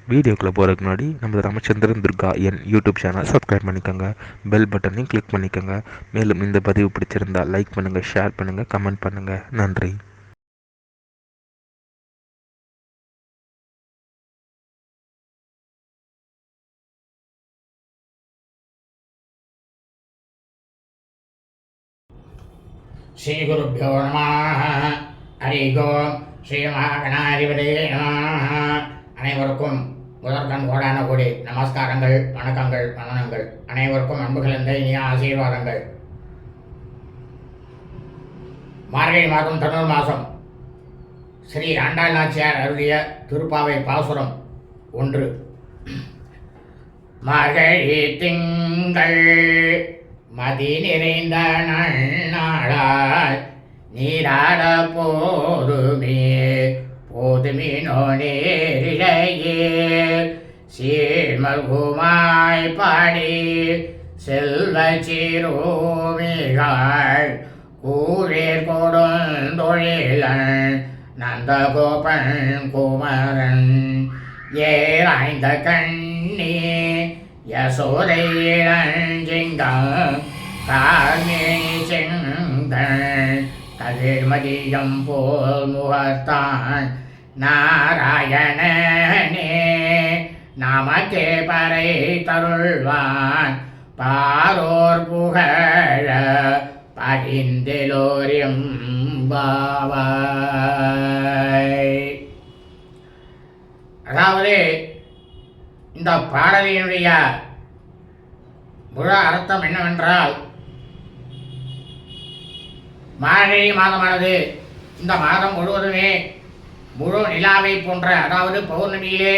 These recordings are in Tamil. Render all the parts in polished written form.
வீடியோக்குள்ளே போகிறதுக்கு முன்னாடி நம்ம ராமச்சந்திரன் துர்கா என் யூடியூப் சேனல் சப்ஸ்கிரைப் பண்ணிக்கோங்க, பெல் பட்டனையும் கிளிக் பண்ணிக்கோங்க. மேலும் இந்த பதிவு பிடிச்சிருந்தால் லைக் பண்ணுங்கள், ஷேர் பண்ணுங்கள், கமெண்ட் பண்ணுங்கள். நன்றி. ஸ்ரீகுருப்போ நம. ஹரி ஓம். ஸ்ரீ மகாகணாதிபதி நம. அனைவருக்கும் முதற்கண் கோடான கோடி நமஸ்காரங்கள், வணக்கங்கள், வணனங்கள். அனைவருக்கும் அன்புகள் என்ற இனிய ஆசீர்வாதங்கள். மார்கழி மாதம் தனுர் மாதம் ஸ்ரீ ஆண்டாள் நாச்சியார் அருளிய திருப்பாவை பாசுரம் 1. மார்கழி திங்கள் மதி நிறைந்த நன்னாளாய் நீராட போதுமீனோ நேரிழையே சீர்மல்குமாய் பாடி செல்வ சிறுமிகள் கூரேர் கொடுந்தொழிலன் நந்தகோபன் குமரன் ஏராய்ந்த கண்ணி யசோதை இளஞ்சிங்கம் கார்மேனி செங்கன் கதிர்மதியம் போல் முகத்தான் நாராயணனே நமக்கே பறை தருள்வான் பாரோர் புகழ படிந்தெலோரியம் பாவாய். அதாவது இந்த பாடலினுடைய முழு அர்த்தம் என்னவென்றால், மார்கழி மாதமானது இந்த மாதம் முழுவதுமே முழு நிலாவை போன்ற, அதாவது பௌர்ணமியிலே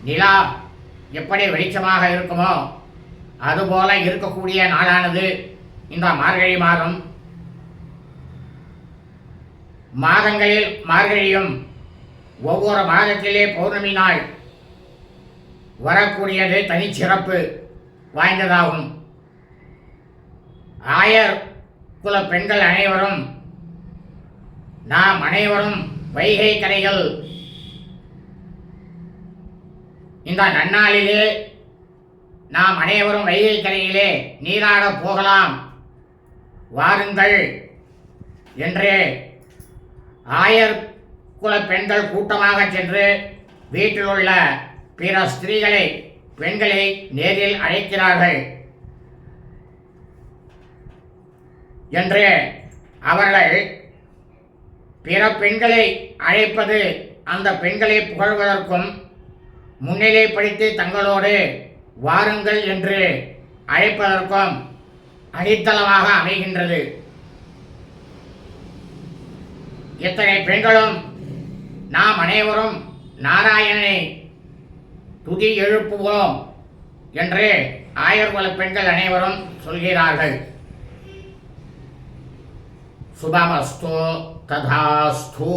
நிலா எப்படி வெளிச்சமாக இருக்குமோ அதுபோல இருக்கக்கூடிய நாளானது இந்த மார்கழி மாதம். மாதங்களில் மார்கழியும் ஒவ்வொரு மாதத்திலே பௌர்ணமி நாள் வரக்கூடியது தனிச்சிறப்பு வாய்ந்ததாகும். ஆயர் குல பெண்கள் அனைவரும், நாம் அனைவரும் வைகை கரையில் இந்த நன்னாளிலே நாம் அனைவரும் வைகை கரையிலே நீராட போகலாம், வாருங்கள் என்று ஆயர் குல பெண்கள் கூட்டமாக சென்று வீட்டில் உள்ள பிற ஸ்திரீகளை, பெண்களை நேரில் அழைக்கிறார்கள். என்று அவர்கள் பிற பெண்களை அழைப்பது அந்த பெண்களை புகழ்வதற்கும், முன்னிலைப்படுத்தி தங்களோடு வாருங்கள் என்று அழைப்பதற்கும் அடித்தளமாக அமைகின்றது. இத்தனை பெண்களும் நாம் அனைவரும் நாராயணனை துதி எழுப்புவோம் என்று ஆயர்குல பெண்கள் அனைவரும் சொல்கிறார்கள். சுபமஸ்து ததாஸ்து.